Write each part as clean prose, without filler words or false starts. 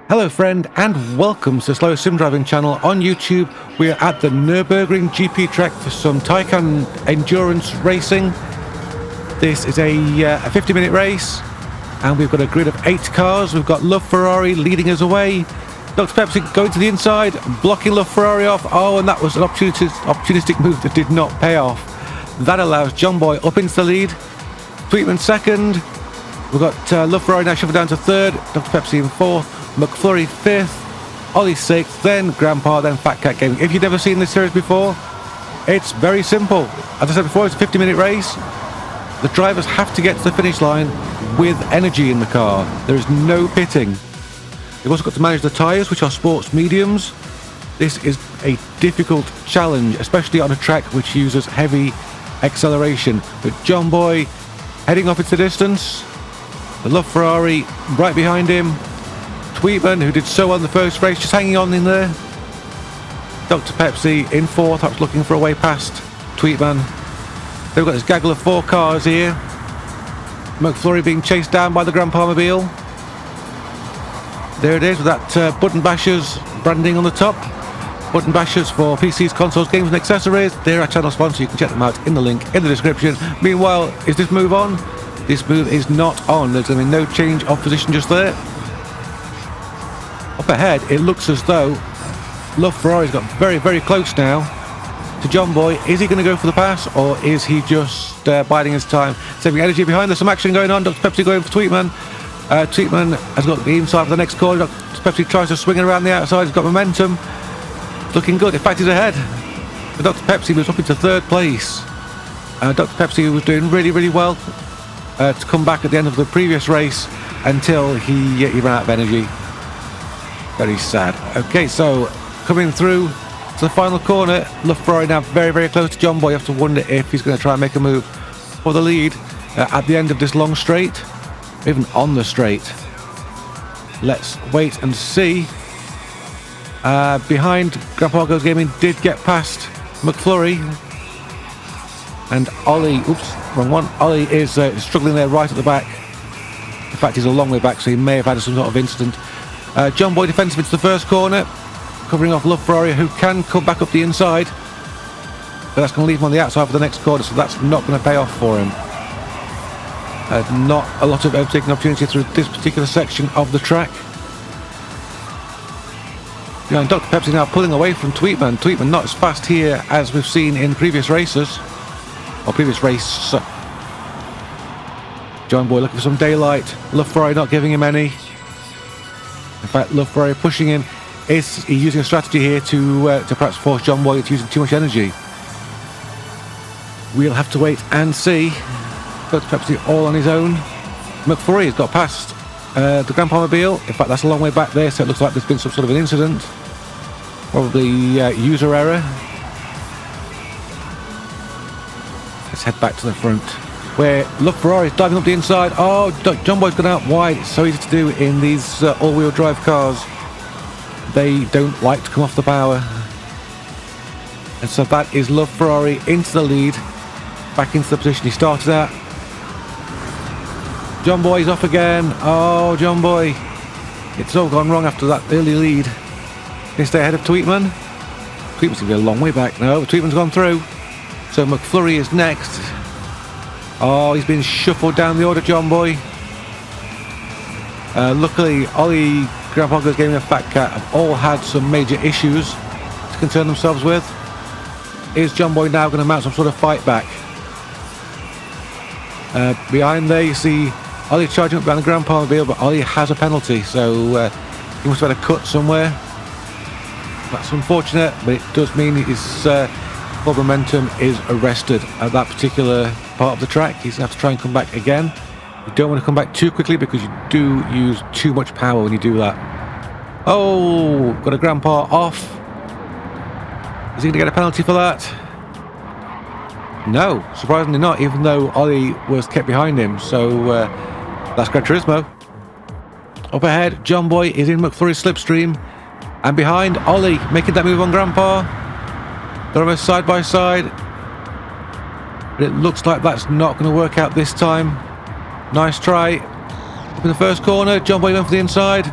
Hello friend and welcome to the Slow Sim Driving channel on YouTube. We are at the Nurburgring GP track for some Taycan endurance racing. This is a 50-minute race and we've got a grid of 8 cars. We've got Love Ferrari leading us away. Dr. Pepsi going to the inside, blocking Love Ferrari off. Oh, and that was an opportunistic move that did not pay off. That allows John Boy up into the lead. Tweetman second. We've got Love Ferrari now shuffled down to third. Dr. Pepsi in fourth. McFlurry 5th, Ollie 6th, then Grandpa, then Fat Cat Gaming. If you've never seen this series before, it's very simple. As I said before, it's a 50-minute race. The drivers have to get to the finish line with energy in the car. There is no pitting. You've also got to manage the tyres, which are sports mediums. This is a difficult challenge, especially on a track which uses heavy acceleration. But John Boy heading off into the distance. The Love Ferrari right behind him. Tweetman, who did so well in the first race, just hanging on in there. Dr. Pepsi in fourth, perhaps looking for a way past Tweetman. They've got this gaggle of 4 cars here. McFlurry being chased down by the Grandpa Mobile. There it is with that Button Bashers branding on the top. Button Bashers for PCs, consoles, games and accessories. They're our channel sponsor, you can check them out in the link in the description. Meanwhile, is this move on? This move is not on. There's going to be no change of position just there. Up ahead, it looks as though Love Ferrari's got very, very close now to John Boy. Is he going to go for the pass, or is he just biding his time, saving energy behind? There's some action going on. Dr. Pepsi going for Tweetman. Tweetman has got the inside for the next corner. Dr. Pepsi tries to swing it around the outside. He's got momentum. Looking good. In fact, he's ahead. But Dr. Pepsi was up into third place. Dr. Pepsi was doing really, really well to come back at the end of the previous race until he ran out of energy. Very sad. Okay, so coming through to the final corner, Love Ferrari now very, very close to John Boy. You have to wonder if he's going to try and make a move for the lead at the end of this long straight, even on the straight. Let's wait and see. Behind, Grandpa Goes Gaming did get past McFlurry. And Ollie, oops, wrong one. Ollie is struggling there right at the back. In fact, he's a long way back, so he may have had some sort of incident. John Boy defensive into the first corner, covering off Love Ferrari, who can come back up the inside. But that's going to leave him on the outside for the next corner, so that's not going to pay off for him. Not a lot of overtaking opportunity through this particular section of the track. And Dr. Pepsi now pulling away from Tweetman. Tweetman not as fast here as we've seen in previous races, or previous race. John Boy looking for some daylight. Love Ferrari not giving him any. In fact, Love Ferrari pushing him. Is he using a strategy here to perhaps force John Boy into using too much energy? We'll have to wait and see. Dr. Pepsi all on his own. McFlurry has got past the Grandpa Mobile. In fact, that's a long way back there, so it looks like there's been some sort of an incident. Probably user error. Let's head back to the front, where Love Ferrari is diving up the inside. Oh, John Boy's gone out wide. It's so easy to do in these all-wheel drive cars. They don't like to come off the power. And so that is Love Ferrari into the lead, back into the position he started at. John Boy's off again. Oh, John Boy. It's all gone wrong after that early lead. Can he stay ahead of Tweetman? Tweetman's going to be a long way back. No, Tweetman's gone through. So McFlurry is next. Oh, he's been shuffled down the order, John Boy. Luckily, Ollie, Grandpa Goes Gaming and Fat Cat have all had some major issues to concern themselves with. Is John Boy now going to mount some sort of fight back? Behind there, you see Ollie charging up behind the Grandpa Mobile, but Ollie has a penalty, so he must have had a cut somewhere. That's unfortunate, but it does mean his full momentum is arrested at that particular part of the track. He's going to have to try and come back again. You don't want to come back too quickly because you do use too much power when you do that. Oh, got a Grandpa off. Is he going to get a penalty for that? No, surprisingly not, even though Ollie was kept behind him. So that's Gran Turismo. Up ahead, John Boy is in McFlurry's slipstream. And behind, Ollie making that move on Grandpa. They're almost side by side. But it looks like that's not going to work out this time. Nice try. Up in the first corner, John Boy went for the inside.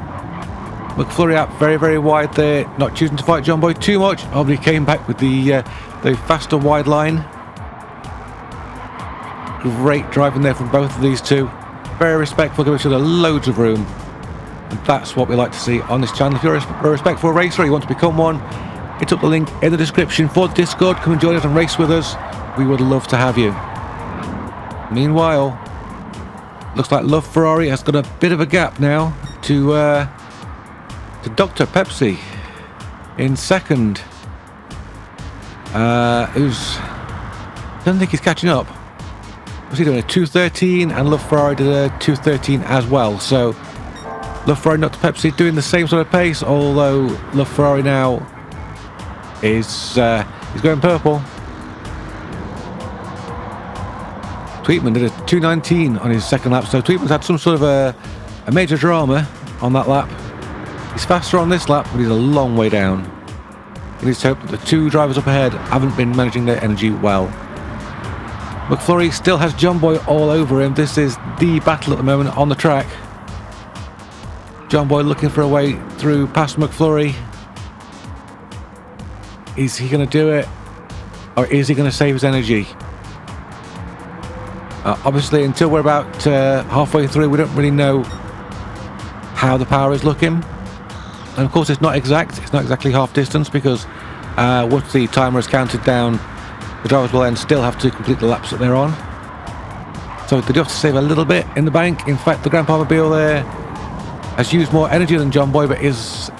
McFlurry out very, very wide there, not choosing to fight John Boy too much. Oh, but he came back with the faster wide line. Great driving there from both of these two. Very respectful, give each other loads of room. And that's what we like to see on this channel. If you're a respectful racer or you want to become one, hit up the link in the description for the Discord. Come and join us and race with us. We would love to have you. Meanwhile, looks like Love Ferrari has got a bit of a gap now to Dr. Pepsi in second. I don't think he's catching up. Was he doing a 2:13, and Love Ferrari did a 2:13 as well. So Love Ferrari, Dr. Pepsi doing the same sort of pace, although Love Ferrari now is he's going purple. Tweetman did a 2:19 on his second lap, so Tweetman's had some sort of a major drama on that lap. He's faster on this lap, but he's a long way down. He needs to hope that the two drivers up ahead haven't been managing their energy well. McFlurry still has John Boy all over him. This is the battle at the moment on the track. John Boy looking for a way through past McFlurry. Is he going to do it? Or is he going to save his energy? Obviously, until we're about halfway through, we don't really know how the power is looking. And of course, it's not exact. It's not exactly half distance, because once the timer is counted down, the drivers will then still have to complete the laps that they're on. So they do have to save a little bit in the bank. In fact, the Grandpa Mobile there has used more energy than John Boy, but is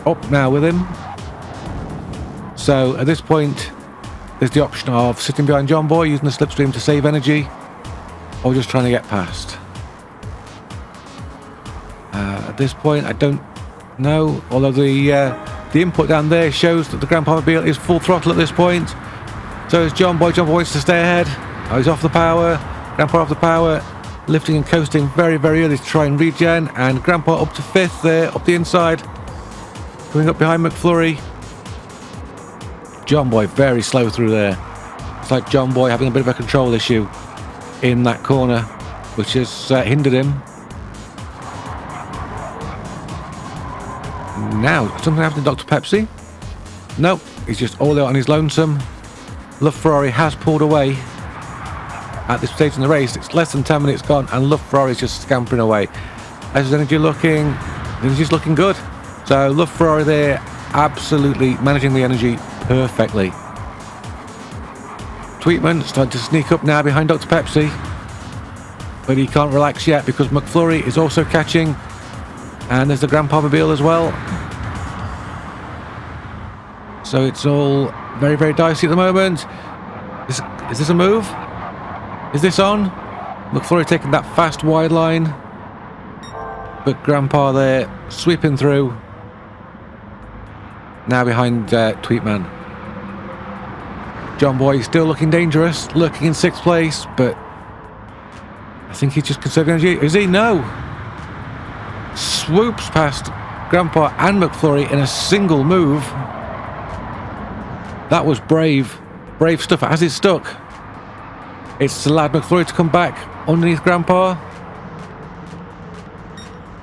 up now with him. So at this point, there's the option of sitting behind John Boy, using the slipstream to save energy, or just trying to get past. At this point, I don't know, although the input down there shows that the Grandpa Mobile is full throttle at this point. So is John Boy. John Boy wants to stay ahead. Oh, he's off the power. Grandpa off the power, lifting and coasting very, very early to try and regen. And Grandpa up to fifth there, up the inside, coming up behind McFlurry. John Boy very slow through there. It's like John Boy having a bit of a control issue in that corner, which has hindered him. Now, something happened to Dr. Pepsi? Nope, he's just all out on his lonesome. Love Ferrari has pulled away at this stage in the race. It's less than 10 minutes gone, and Love Ferrari is just scampering away. As his energy looking, energy's looking good. So Love Ferrari there, absolutely managing the energy perfectly. Tweetman starting to sneak up now behind Dr. Pepsi, but he can't relax yet because McFlurry is also catching, and there's the Grandpa Mobile as well. So it's all very, very dicey at the moment. Is this a move? Is this on? McFlurry taking that fast wide line, but Grandpa there sweeping through. Now behind Tweetman. John Boy still looking dangerous, lurking in sixth place, but I think he's just conserving energy. Is he? No. Swoops past Grandpa and McFlurry in a single move. That was brave. Brave stuff. As he's stuck, it's allowed McFlurry to come back underneath Grandpa.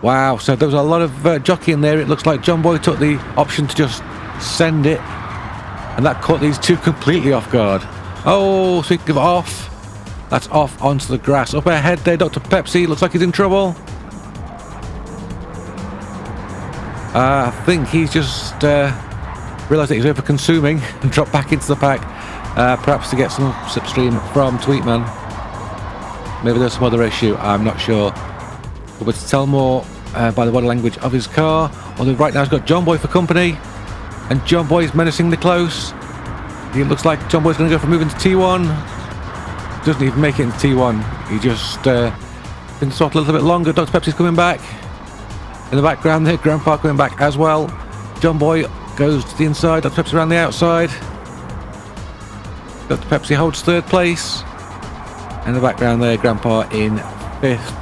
Wow, so there was a lot of jockeying there. It looks like John Boy took the option to just send it, and that caught these two completely off guard. Oh, speaking of off, that's off onto the grass. Up ahead there, Dr. Pepsi looks like he's in trouble. I think he's just realised that he's over-consuming and dropped back into the pack, perhaps to get some slipstream from Tweetman. Maybe there's some other issue, I'm not sure. But to tell more by the body language of his car, although right now he's got John Boy for company, and John Boy's menacing the close. It looks like John Boy's going to go for moving to T1. Doesn't even make it into T1. He just been throttled a little bit longer. Dr. Pepsi's coming back. In the background there, Grandpa coming back as well. John Boy goes to the inside, Dr. Pepsi around the outside. Dr. Pepsi holds third place. In the background there, Grandpa in fifth.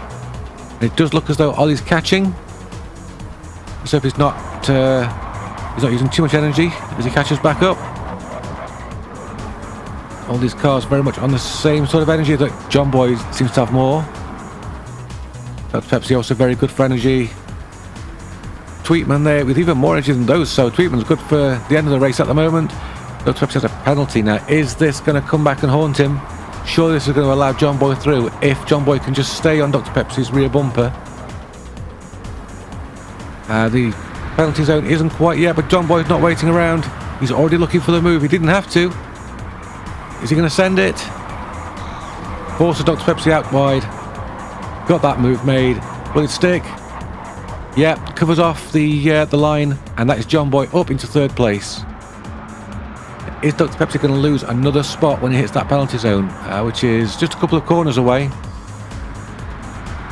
And it does look as though Ollie's catching. Let's hope he's not using too much energy as he catches back up. All these cars very much on the same sort of energy that John Boy seems to have more. Dr. Pepsi also very good for energy. Tweetman there with even more energy than those, so Tweetman's good for the end of the race at the moment. Dr. Pepsi has a penalty now. Is this going to come back and haunt him? Surely this is going to allow John Boy through if John Boy can just stay on Dr. Pepsi's rear bumper. The penalty zone isn't quite yet, but John Boy's not waiting around. He's already looking for the move. He didn't have to. Is he going to send it? Forces Dr. Pepsi out wide. Got that move made. Will it stick? Yep, covers off the line, and that is John Boy up into third place. Is Dr. Pepsi going to lose another spot when he hits that penalty zone, which is just a couple of corners away?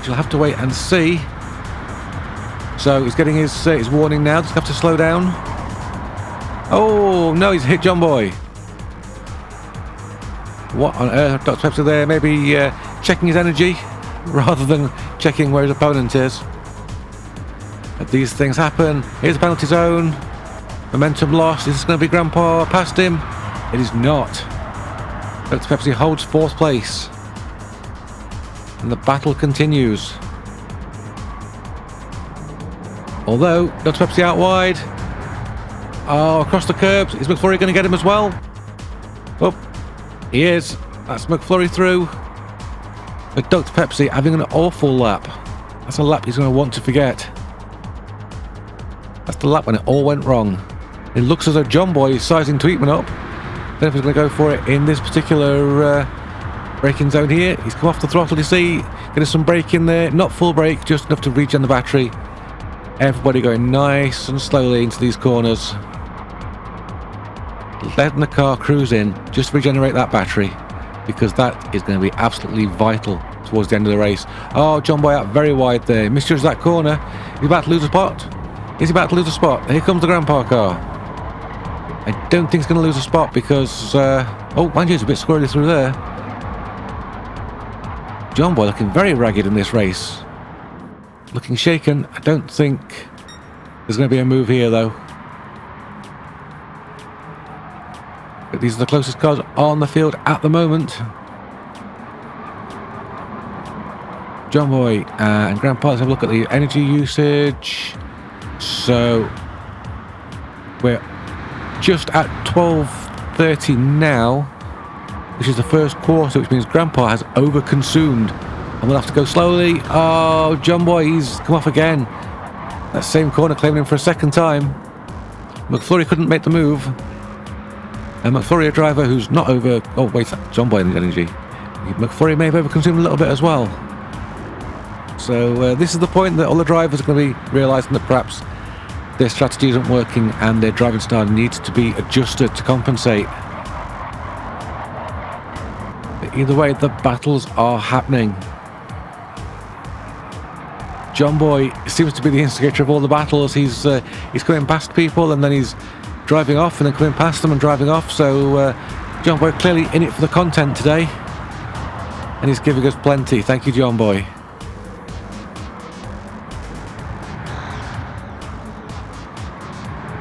You'll have to wait and see. So he's getting his warning now. Does he have to slow down? Oh no, he's hit John Boy. What on earth, Dr. Pepsi there? Maybe checking his energy rather than checking where his opponent is. But these things happen. Here's the penalty zone. Momentum lost. Is this going to be Grandpa past him? It is not. Dr. Pepsi holds fourth place. And the battle continues. Although, Dr. Pepsi out wide. Oh, across the curbs. Is McFlurry going to get him as well? Oh, he is. That's McFlurry through. But Dr. Pepsi having an awful lap. That's a lap he's going to want to forget. That's the lap when it all went wrong. It looks as though John Boy is sizing Tweetman up. Don't know if he's going to go for it in this particular braking zone here. He's come off the throttle, you see. Getting some brake in there. Not full brake, just enough to regen the battery. Everybody going nice and slowly into these corners. Letting the car cruise in just to regenerate that battery, because that is going to be absolutely vital towards the end of the race. Oh, John Boy out very wide there. Misjudged that corner. He's about to lose a spot. Is he about to lose a spot? Here comes the Grandpa car. I don't think he's going to lose a spot because... oh, mind you, it's a bit squirrely through there. John Boy looking very ragged in this race. Looking shaken. I don't think there's going to be a move here, though. But these are the closest cars on the field at the moment. John Boy and Grandpa, let's have a look at the energy usage. So we're just at 12:30 now, which is the first quarter, which means Grandpa has overconsumed and we'll have to go slowly. Oh, John Boy, he's come off again. That same corner claiming him for a second time. McFlurry couldn't make the move. And McFlurry, a driver who's not over... Oh, wait, John Boy in the energy. McFlurry may have overconsumed a little bit as well. So this is the point that all the drivers are going to be realising that perhaps their strategy isn't working and their driving style needs to be adjusted to compensate. But either way, the battles are happening. John Boy seems to be the instigator of all the battles. He's coming past people and then he's driving off and then coming past them and driving off. So John Boy clearly in it for the content today. And he's giving us plenty. Thank you, John Boy.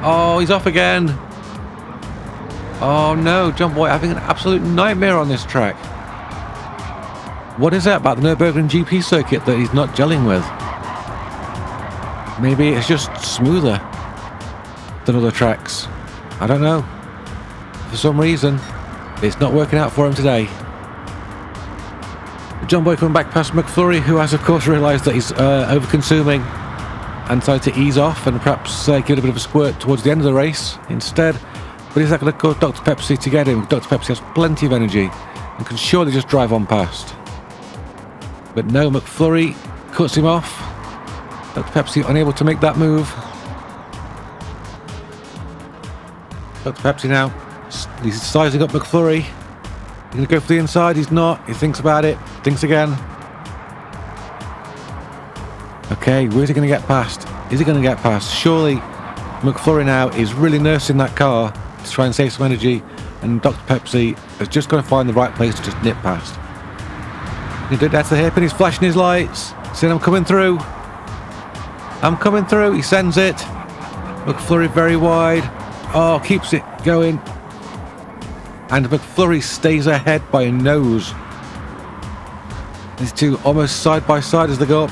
Oh, he's off again. Oh no, John Boy having an absolute nightmare on this track. What is that about the Nurburgring GP circuit that he's not gelling with? Maybe it's just smoother than other tracks. I don't know. For some reason, it's not working out for him today. John Boy coming back past McFlurry, who has of course realised that he's over-consuming and decided to ease off and perhaps give it a bit of a squirt towards the end of the race instead. But is that going to cause Dr. Pepsi to get him? Dr. Pepsi has plenty of energy and can surely just drive on past. But no, McFlurry cuts him off. Dr. Pepsi unable to make that move. Dr. Pepsi now, he's sizing up McFlurry. He's going to go for the inside, he's not. He thinks about it, thinks again. Okay, where's he going to get past? Is he going to get past? Surely McFlurry now is really nursing that car to try and save some energy, and Dr. Pepsi has just got to find the right place to just nip past. He did that's the hip and he's flashing his lights, saying I'm coming through. I'm coming through, he sends it. McFlurry very wide. Oh, keeps it going. And McFlurry stays ahead by a nose. These two almost side by side as they go up.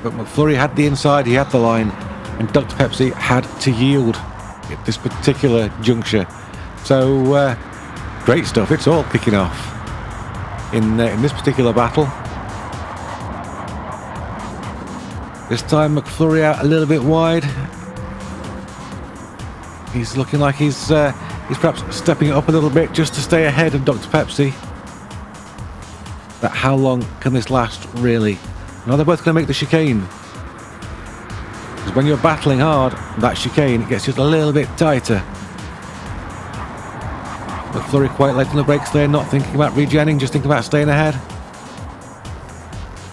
But McFlurry had the inside, he had the line. and Dr. Pepsi had to yield at this particular juncture. So great stuff. It's all kicking off in this particular battle. This time McFlurry out a little bit wide. He's looking like he's perhaps stepping it up a little bit just to stay ahead of Dr. Pepsi. But how long can this last, really? Now they're both going to make the chicane. Because when you're battling hard, that chicane gets just a little bit tighter. McFlurry quite late on the brakes there, not thinking about regenning, just thinking about staying ahead.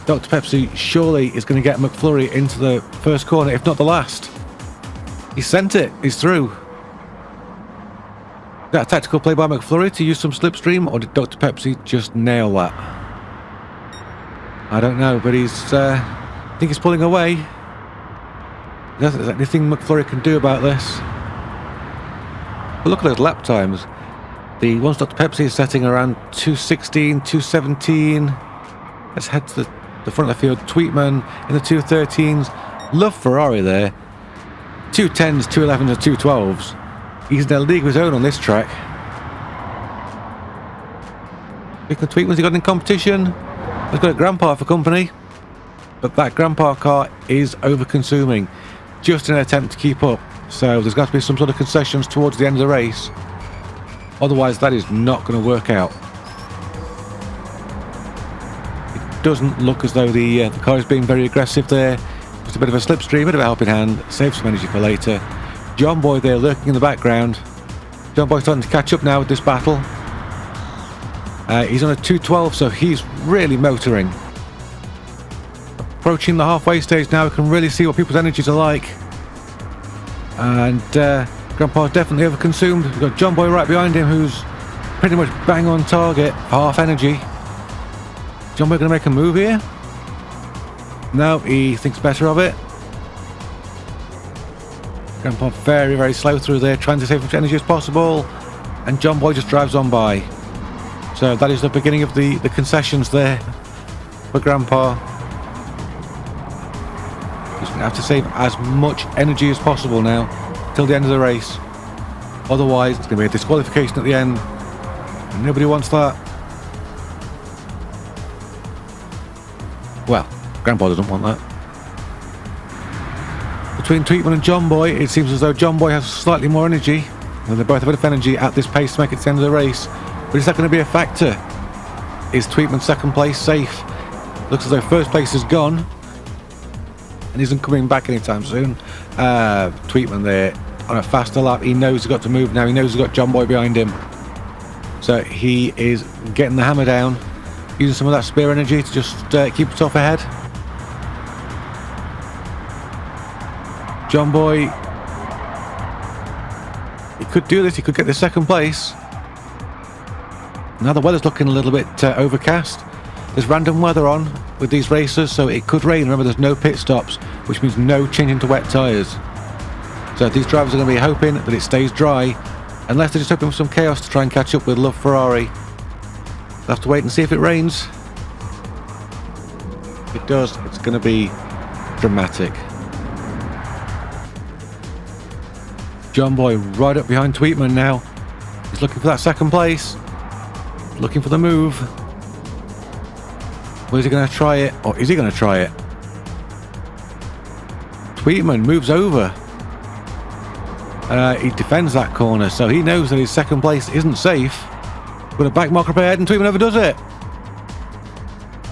Dr. Pepsi surely is going to get McFlurry into the first corner, if not the last. He sent it. He's through. Is that a tactical play by McFlurry to use some slipstream, or did Dr. Pepsi just nail that? I don't know, but I think he's pulling away. There's anything McFlurry can do about this. But look at those lap times. The ones Dr. Pepsi is setting around 2:16, 2:17. Let's head to the front of the field. Tweetman in the 2:13s. Love Ferrari there. 2:10s, 2:11s and 2:12s. He's in a league of his own on this track. Speaking of Tweetman's, he got in competition. He's got a Grandpa for company. But that Grandpa car is over-consuming. Just in an attempt to keep up. So there's got to be some sort of concessions towards the end of the race. Otherwise, that is not going to work out. It doesn't look as though the car is being very aggressive there. Just a bit of a slipstream, bit of a helping hand. Save some energy for later. John Boy there lurking in the background. John Boy starting to catch up now with this battle. He's on a 2:12, so he's really motoring. Approaching the halfway stage now, we can really see what people's energies are like. And Grandpa's definitely overconsumed. We've got John Boy right behind him, who's pretty much bang on target, half energy. John Boy going to make a move here? No, he thinks better of it. Grandpa very, very slow through there, trying to save as much energy as possible. And John Boy just drives on by. So that is the beginning of the concessions there for Grandpa. Just going to have to save as much energy as possible now till the end of the race. Otherwise, it's going to be a disqualification at the end. And nobody wants that. Well, Grandpa doesn't want that. Between Tweetman and John Boy, it seems as though John Boy has slightly more energy. And they both have a bit of energy at this pace to make it to the end of the race. But is that going to be a factor? Is Tweetman's second place safe? Looks as though first place is gone. And isn't coming back anytime soon. Tweetman there on a faster lap. He knows he's got to move now. He knows he's got John Boy behind him. So he is getting the hammer down. Using some of that spare energy to just keep himself ahead. John Boy, he could do this. He could get the second place. Now the weather's looking a little bit overcast. There's random weather on with these races, so it could rain. Remember, there's no pit stops, which means no changing to wet tyres. So these drivers are going to be hoping that it stays dry, unless they're just hoping for some chaos to try and catch up with Love Ferrari. They'll have to wait and see if it rains. If it does, it's going to be dramatic. John Boy right up behind Tweetman now. He's looking for that second place. Looking for the move. Well, is he going to try it? Or is he going to try it? Tweetman moves over. He defends that corner, so he knows that his second place isn't safe. Got a back marker up ahead, and Tweetman overdoes it.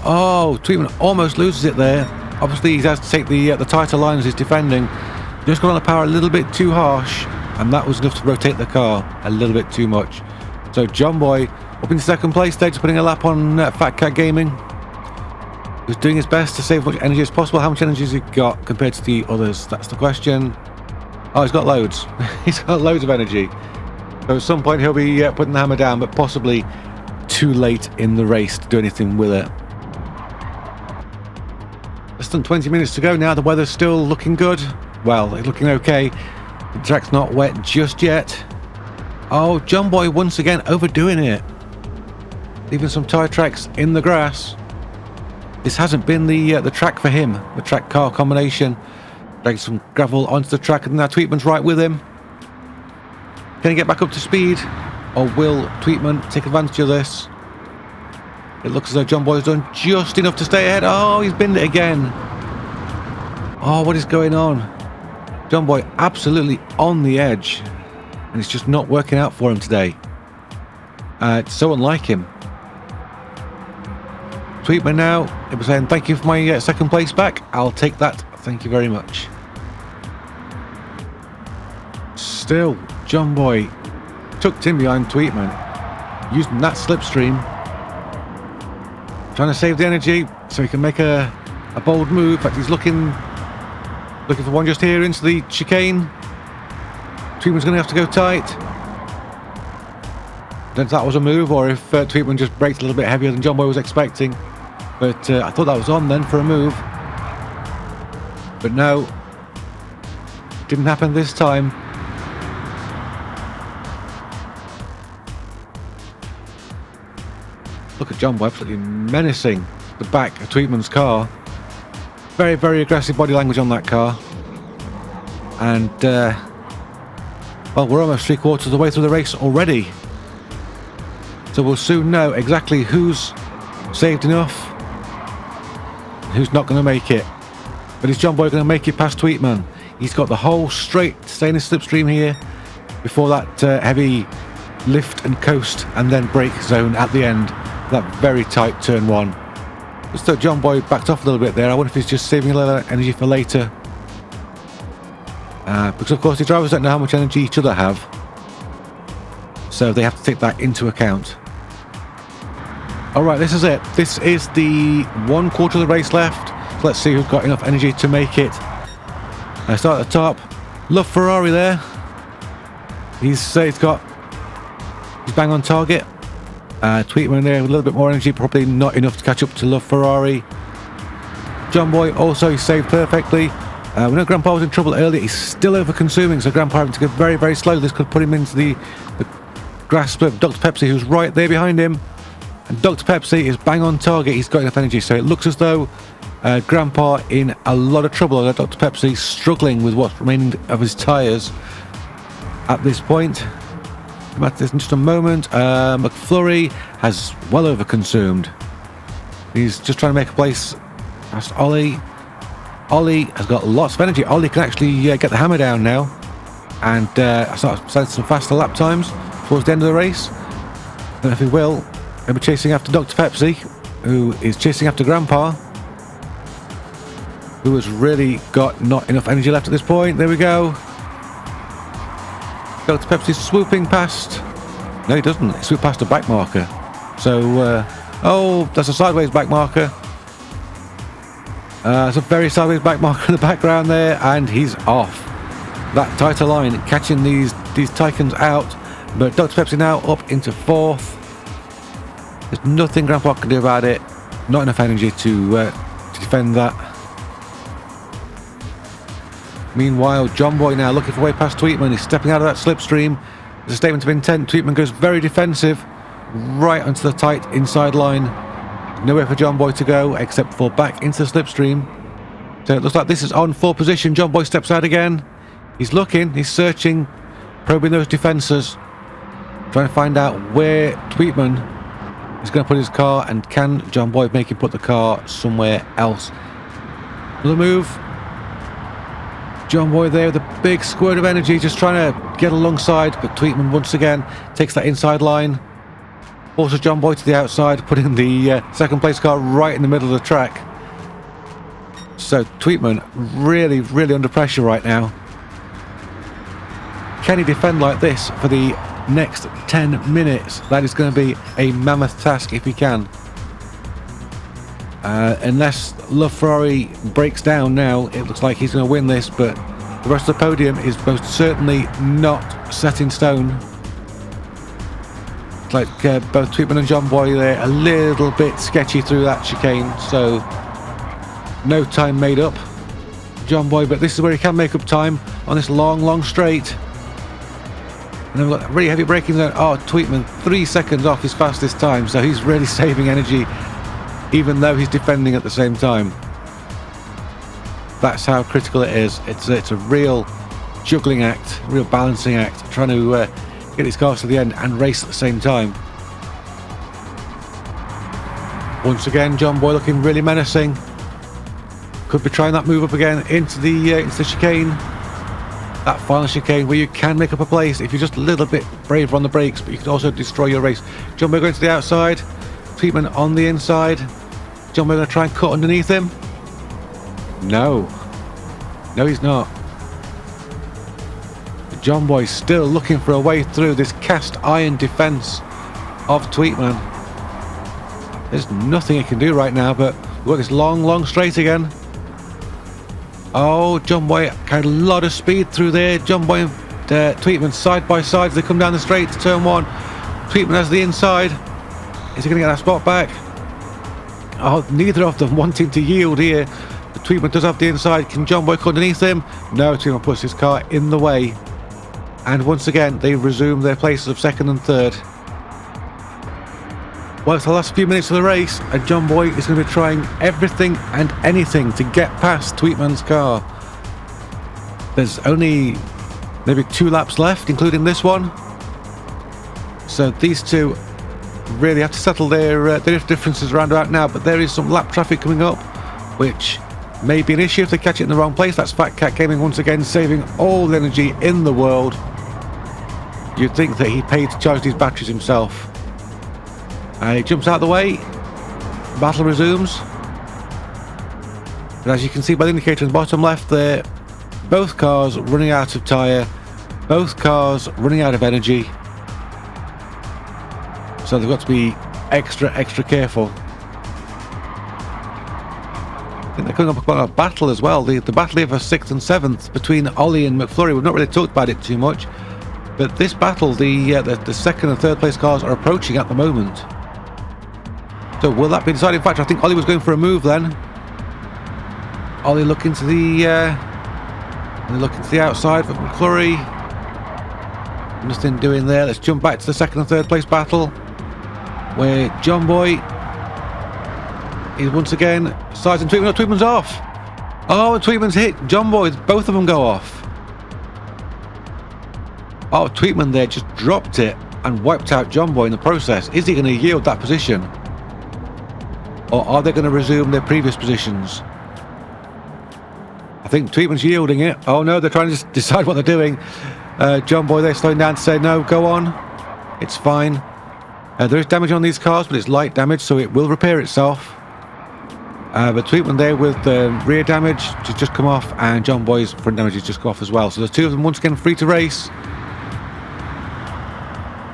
Oh, Tweetman almost loses it there. Obviously, he has to take the tighter line as he's defending. Just got on the power a little bit too harsh, and that was enough to rotate the car a little bit too much. So John Boy up in second place there, just putting a lap on Fat Cat Gaming. He's doing his best to save as much energy as possible. How much energy has he got compared to the others? That's the question. Oh, he's got loads. He's got loads of energy. So at some point he'll be putting the hammer down, but possibly too late in the race to do anything with it. Less than 20 minutes to go now. The weather's still looking good. Well, it's looking okay. The track's not wet just yet. Oh, John Boy once again overdoing it. Leaving some tyre tracks in the grass. This hasn't been the track for him, the track car combination. Drag some gravel onto the track, and now Tweetman's right with him. Can he get back up to speed, or will Tweetman take advantage of this? It looks as though John Boy's done just enough to stay ahead. Oh, he's binned it again. Oh, what is going on? John Boy absolutely on the edge, and it's just not working out for him today. It's so unlike him. Tweetman now, he was saying, thank you for my second place back. I'll take that. Thank you very much. Still, John Boy tucked in behind Tweetman, using that slipstream, trying to save the energy so he can make a bold move. In fact, he's looking for one just here into the chicane. Tweetman's going to have to go tight. I don't know if that was a move or if Tweetman just braked a little bit heavier than John Boy was expecting. But I thought that was on then for a move. But no, didn't happen this time. Look at John Boy absolutely menacing the back of Tweetman's car. Very, very aggressive body language on that car. And, well, we're almost 3/4 of the way through the race already. So we'll soon know exactly who's saved enough, who's not going to make it. But is John Boy going to make it past Tweetman? He's got the whole straight to stay in his slipstream here before that heavy lift and coast and then brake zone at the end. That very tight turn one. Just thought John Boy backed off a little bit there. I wonder if he's just saving a little energy for later. Because of course the drivers don't know how much energy each other have. So they have to take that into account. Alright, this is it. This is the 1/4 of the race left. So let's see who's got enough energy to make it. I start at the top. Love Ferrari there. He's bang on target. Tweetman there with a little bit more energy, probably not enough to catch up to Love Ferrari. John Boy also, he saved perfectly. We know Grandpa was in trouble earlier. He's still over consuming, so Grandpa having to go very, very slow. This could put him into the grasp of Dr. Pepsi, who's right there behind him. And Dr. Pepsi is bang on target. He's got enough energy, so it looks as though Grandpa in a lot of trouble. Dr. Pepsi struggling with what's remaining of his tyres at this point. In just a moment, McFlurry has well overconsumed. He's just trying to make a place past Ollie. Ollie has got lots of energy. Ollie can actually get the hammer down now, and start setting some faster lap times towards the end of the race. Don't know if he will. He'll be chasing after Dr. Pepsi, who is chasing after Grandpa, who has really got not enough energy left at this point. There we go. Dr. Pepsi's swooping past. No, he doesn't. He swooped past a back marker. So, oh, that's a sideways back marker. It's a very sideways back marker in the background there, and he's off. That tighter line, catching these Taycans out. But Dr. Pepsi now up into 4th. There's nothing Grandpa can do about it. Not enough energy to defend that. Meanwhile, John Boy now looking for a way past Tweetman. He's stepping out of that slipstream. There's a statement of intent. Tweetman goes very defensive, right onto the tight inside line. Nowhere for John Boy to go except for back into the slipstream. So it looks like this is on 4th position. John Boy steps out again. He's looking, he's searching, probing those defences, trying to find out where Tweetman is going to put his car, and can John Boy make him put the car somewhere else. Another move. John Boy there with a big squirt of energy, just trying to get alongside, but Tweetman once again takes that inside line, forces John Boy to the outside, putting the second place car right in the middle of the track. So Tweetman really, really under pressure right now. Can he defend like this for the next 10 minutes? That is going to be a mammoth task if he can. Unless Love Ferrari breaks down now, it looks like he's going to win this, but the rest of the podium is most certainly not set in stone. It's like both Tweetman and John Boy there a little bit sketchy through that chicane, so no time made up. John Boy, but this is where he can make up time on this long straight. And then we've got really heavy braking zone. Oh, Tweetman 3 seconds off his fastest time, so he's really saving energy even though he's defending at the same time. That's how critical it is. It's a real juggling act, real balancing act, trying to get these cars to the end and race at the same time. Once again, John Boy looking really menacing. Could be trying that move up again into the chicane. That final chicane where you can make up a place if you're just a little bit braver on the brakes, but you can also destroy your race. John Boy going to the outside. Tweetman on the inside. John Boy going to try and cut underneath him. No. No, he's not. John Boy still looking for a way through this cast iron defence of Tweetman. There's nothing he can do right now, but we've got this long straight again. Oh, John Boy carried a lot of speed through there. John Boy and Tweetman side by side as they come down the straight to turn one. Tweetman has the inside. Is he going to get that spot back? Oh, neither of them wanting to yield here. The Tweetman does have the inside. Can John Boy cut underneath him? No, Tweetman puts his car in the way. And once again, they resume their places of second and third. Well, it's the last few minutes of the race, and John Boy is going to be trying everything and anything to get past Tweetman's car. There's only maybe 2 laps left, including this one. So these two really have to settle their differences around about now, but there is some lap traffic coming up, which may be an issue if they catch it in the wrong place. That's Fat Cat came in once again, saving all the energy in the world. You'd think that he paid to charge these batteries himself. He jumps out of the way. Battle resumes. But as you can see by the indicator in the bottom left there, both cars running out of tyre, both cars running out of energy. So they've got to be extra careful. I think they're coming up quite a battle as well. The battle here for 6th and 7th between Ollie and McFlurry. We've not really talked about it too much, but this battle, the second and third place cars are approaching at the moment. So will that be decided? In fact, I think Ollie was going for a move then. Ollie looking to the outside for McFlurry. Nothing doing there. Let's jump back to the second and third place battle, where John Boy is once again sizing Tweetman. No, Tweetman's off. Oh, and Tweetman's hit John Boy. Both of them go off. Oh, Tweetman there just dropped it and wiped out John Boy in the process. Is he going to yield that position? Or are they going to resume their previous positions? I think Tweetman's yielding it. Oh no, they're trying to just decide what they're doing. John Boy there slowing down to say, no, go on. It's fine. There is damage on these cars, but it's light damage, so it will repair itself. But Tweetman there with rear damage has just come off, and John Boy's front damage has just come off as well. So there's 2 of them once again free to race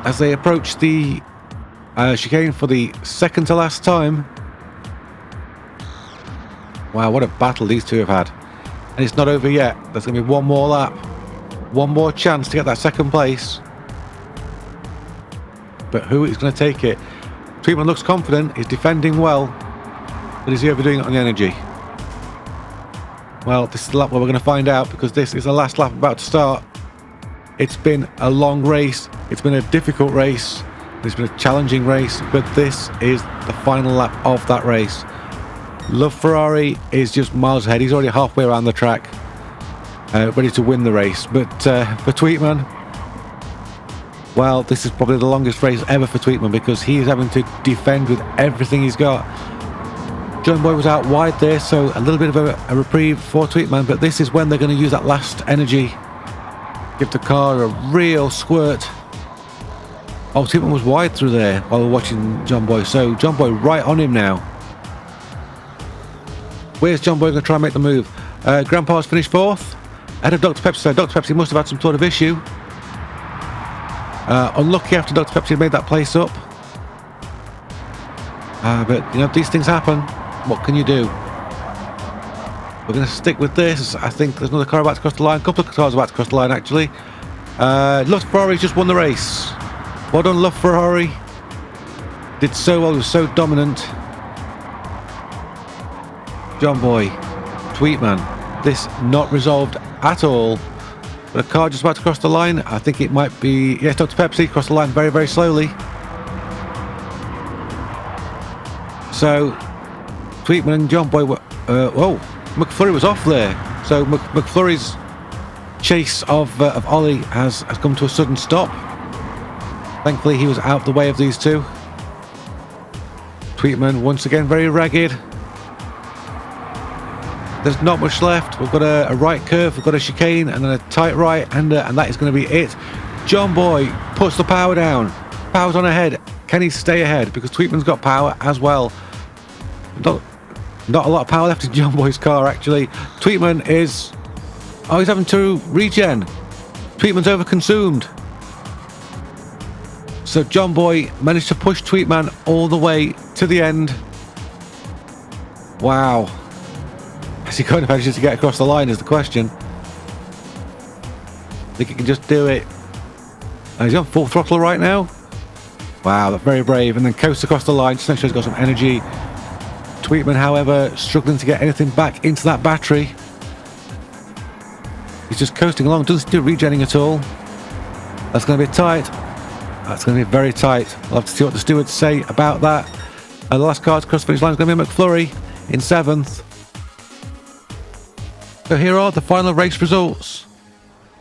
as they approach the chicane for the second to last time. Wow, what a battle these two have had. And it's not over yet. There's going to be one more lap. One more chance to get that second place. But who is going to take it? Tweetman looks confident. He's defending well. But is he overdoing it on the energy? Well, this is the lap where we're going to find out, because this is the last lap about to start. It's been a long race. It's been a difficult race. It's been a challenging race. But this is the final lap of that race. Love Ferrari is just miles ahead. He's already halfway around the track, ready to win the race. But for Tweetman, well, this is probably the longest race ever for Tweetman, because he is having to defend with everything he's got. John Boy was out wide there, so a little bit of a reprieve for Tweetman, but this is when they're going to use that last energy. Give the car a real squirt. Oh, Tweetman was wide through there while we're watching John Boy, so John Boy right on him now. Where's John Boy going to try and make the move? Grandpa's finished 4th. Ahead of Dr. Pepsi. So Dr. Pepsi must have had some sort of issue. Unlucky after Dr. Pepsi made that place up. But, you know, these things happen. What can you do? We're going to stick with this. I think there's another car about to cross the line. A couple of cars about to cross the line, actually. Love Ferrari's just won the race. Well done, Love Ferrari. Did so well. He was so dominant. John Boy, Tweetman, this not resolved at all. But a car just about to cross the line. I think it might be, yes, Dr. Pepsi crossed the line very, very slowly. So Tweetman and John Boy were, whoa, McFlurry was off there. So McFlurry's chase of Ollie has come to a sudden stop. Thankfully, he was out of the way of these two. Tweetman once again very ragged. There's not much left. We've got a right curve, we've got a chicane, and then a tight right, and that is going to be it. John Boy puts the power down. Power's on ahead. Can he stay ahead? Because Tweetman's got power as well. Not a lot of power left in John Boy's car, actually. Tweetman is... Oh, he's having to regen. Tweetman's overconsumed. So John Boy managed to push Tweetman all the way to the end. Wow. Has he got enough energy to get across the line is the question. I think he can just do it. Oh, he's on full throttle right now. Wow, that's very brave. And then coast across the line, just make sure he's got some energy. Tweetman, however, struggling to get anything back into that battery. He's just coasting along, doesn't do regenning at all. That's going to be tight. That's going to be very tight. We'll have to see what the stewards say about that. The last car to cross the finish line is going to be McFlurry in 7th. So here are the final race results.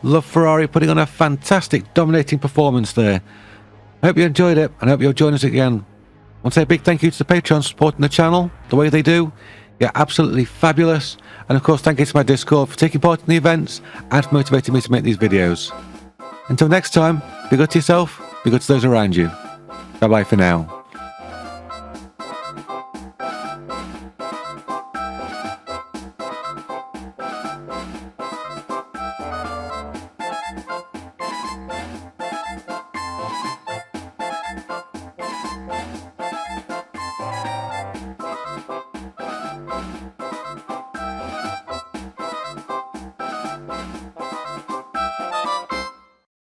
Love Ferrari putting on a fantastic, dominating performance there. I hope you enjoyed it, and I hope you'll join us again. I want to say a big thank you to the Patreons supporting the channel the way they do. You're absolutely fabulous. And of course, thank you to my Discord for taking part in the events and for motivating me to make these videos. Until next time, be good to yourself, be good to those around you. Bye bye for now.